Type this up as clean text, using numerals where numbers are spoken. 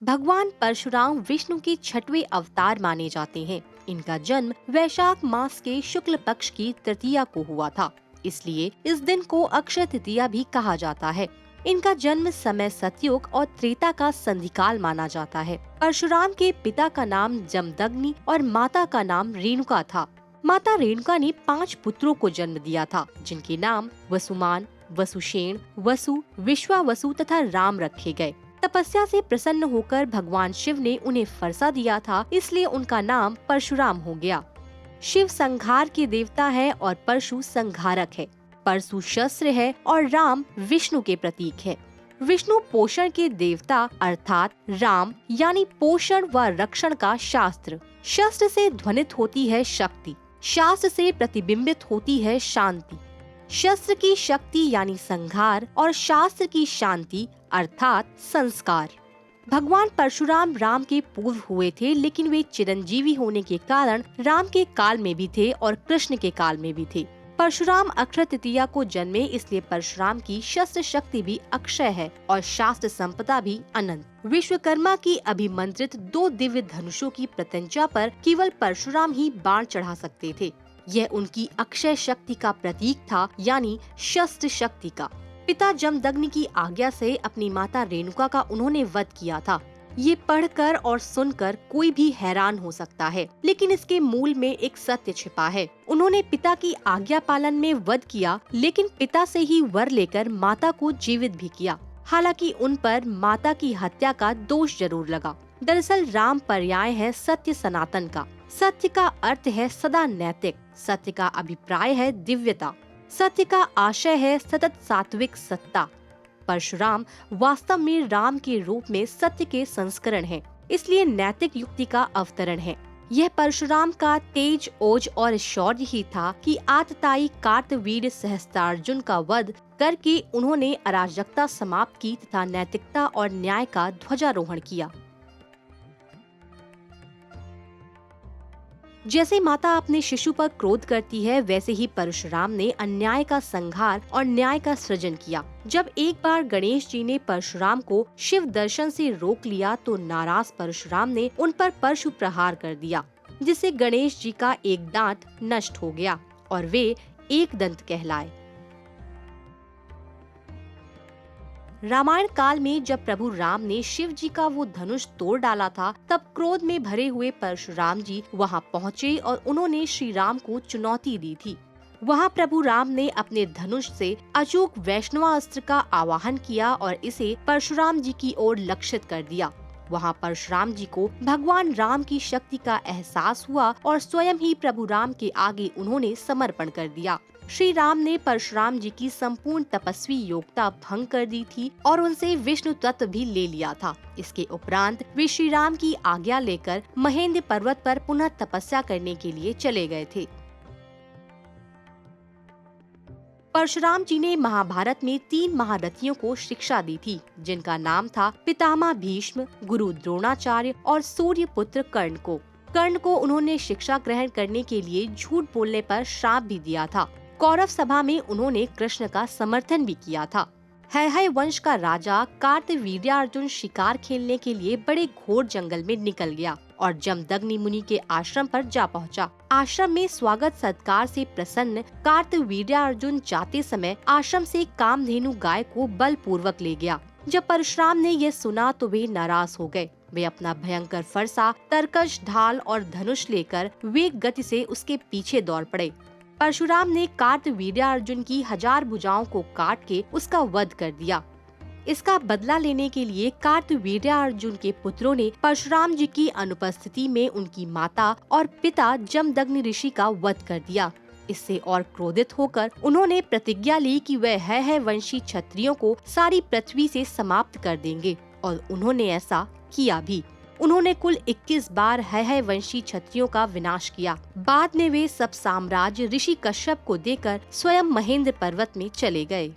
भगवान परशुराम विष्णु के छठवें अवतार माने जाते हैं। इनका जन्म वैशाख मास के शुक्ल पक्ष की तृतीया को हुआ था, इसलिए इस दिन को अक्षय तृतीया भी कहा जाता है। इनका जन्म समय सतयुग और त्रेता का संधिकाल माना जाता है। परशुराम के पिता का नाम जमदग्नि और माता का नाम रेणुका था। माता रेणुका ने 5 पुत्रों को जन्म दिया था, जिनके नाम वसुमान, वसुषेण, वसु, विश्वावसु तथा राम रखे गए। तपस्या से प्रसन्न होकर भगवान शिव ने उन्हें फरसा दिया था, इसलिए उनका नाम परशुराम हो गया। शिव संहार के देवता है और परशु संहारक है। परशु शस्त्र है और राम विष्णु के प्रतीक है। विष्णु पोषण के देवता अर्थात राम यानी पोषण व रक्षण का शास्त्र। शस्त्र से ध्वनित होती है शक्ति, शास्त्र से प्रतिबिंबित होती है शांति। शस्त्र की शक्ति यानी संहार और शास्त्र की शांति अर्थात संस्कार। भगवान परशुराम राम के पूर्व हुए थे, लेकिन वे चिरंजीवी होने के कारण राम के काल में भी थे और कृष्ण के काल में भी थे। परशुराम अक्षय तृतीया को जन्मे, इसलिए परशुराम की शस्त्र शक्ति भी अक्षय है और शास्त्र संपदा भी अनंत। विश्वकर्मा की अभिमंत्रित 2 दिव्य धनुषों की प्रत्यंचा पर केवल परशुराम ही बाण चढ़ा सकते थे। यह उनकी अक्षय शक्ति का प्रतीक था, यानी शस्त्र शक्ति का। पिता जमदग्नि की आज्ञा से अपनी माता रेणुका का उन्होंने वध किया था। ये पढ़कर और सुनकर कोई भी हैरान हो सकता है, लेकिन इसके मूल में एक सत्य छिपा है। उन्होंने पिता की आज्ञा पालन में वध किया, लेकिन पिता से ही वर लेकर माता को जीवित भी किया। हालांकि उन पर माता की हत्या का दोष जरूर लगा। दरअसल राम पर्याय है सत्य सनातन का। सत्य का अर्थ है सदा नैतिक, सत्य का अभिप्राय है दिव्यता, सत्य का आशय है सतत सात्विक सत्ता। परशुराम वास्तव में राम के रूप में सत्य के संस्करण हैं, इसलिए नैतिक युक्ति का अवतरण है। यह परशुराम का तेज, ओज और शौर्य ही था कि आतताई कार्तवीर्य सहस्त्रार्जुन का वध करके उन्होंने अराजकता समाप्त की तथा नैतिकता और न्याय का ध्वजारोहण किया। जैसे माता अपने शिशु पर क्रोध करती है, वैसे ही परशुराम ने अन्याय का संहार और न्याय का सृजन किया। जब एक बार गणेश जी ने परशुराम को शिव दर्शन से रोक लिया, तो नाराज परशुराम ने उन पर परशु प्रहार कर दिया, जिससे गणेश जी का एक दांत नष्ट हो गया और वे एक दंत कहलाए। रामायण काल में जब प्रभु राम ने शिव जी का वो धनुष तोड़ डाला था, तब क्रोध में भरे हुए परशुराम जी वहां पहुंचे और उन्होंने श्री राम को चुनौती दी थी। वहां प्रभु राम ने अपने धनुष से अचूक वैष्णवास्त्र का आवाहन किया और इसे परशुराम जी की ओर लक्षित कर दिया। वहां परशुराम जी को भगवान राम की शक्ति का एहसास हुआ और स्वयं ही प्रभु राम के आगे उन्होंने समर्पण कर दिया। श्री राम ने परशुराम जी की संपूर्ण तपस्वी योग्यता भंग कर दी थी और उनसे विष्णु तत्व भी ले लिया था। इसके उपरांत वे श्री राम की आज्ञा लेकर महेंद्र पर्वत पर पुनः तपस्या करने के लिए चले गए थे। परशुराम जी ने महाभारत में 3 महारथियों को शिक्षा दी थी, जिनका नाम था पितामह भीष्म, गुरु द्रोणाचार्य और सूर्य पुत्र कर्ण को। कर्ण को उन्होंने शिक्षा ग्रहण करने के लिए झूठ बोलने पर श्राप भी दिया था। कौरव सभा में उन्होंने कृष्ण का समर्थन भी किया था। हैहय वंश का राजा कार्तवीर्यार्जुन शिकार खेलने के लिए बड़े घोर जंगल में निकल गया और जमदग्नि मुनि के आश्रम पर जा पहुंचा। आश्रम में स्वागत सत्कार से प्रसन्न कार्तवीर्यार्जुन जाते समय आश्रम से कामधेनु गाय को बलपूर्वक ले गया। जब परशुराम ने यह सुना तो वे नाराज हो गए। वे अपना भयंकर फरसा, तरकश, ढाल और धनुष लेकर वेग गति से उसके पीछे दौड़ पड़े। परशुराम ने कार्तवीर्यार्जुन की 1000 भुजाओं को काट के उसका वध कर दिया। इसका बदला लेने के लिए कार्तवीर्यार्जुन के पुत्रों ने परशुराम जी की अनुपस्थिति में उनकी माता और पिता जमदग्नि ऋषि का वध कर दिया। इससे और क्रोधित होकर उन्होंने प्रतिज्ञा ली कि वह हैहय वंशी क्षत्रियों को सारी पृथ्वी से समाप्त कर देंगे, और उन्होंने ऐसा किया भी। उन्होंने कुल 21 बार हैहय वंशी क्षत्रियों का विनाश किया। बाद में वे सब साम्राज्य ऋषि कश्यप को देकर स्वयं महेंद्र पर्वत में चले गए।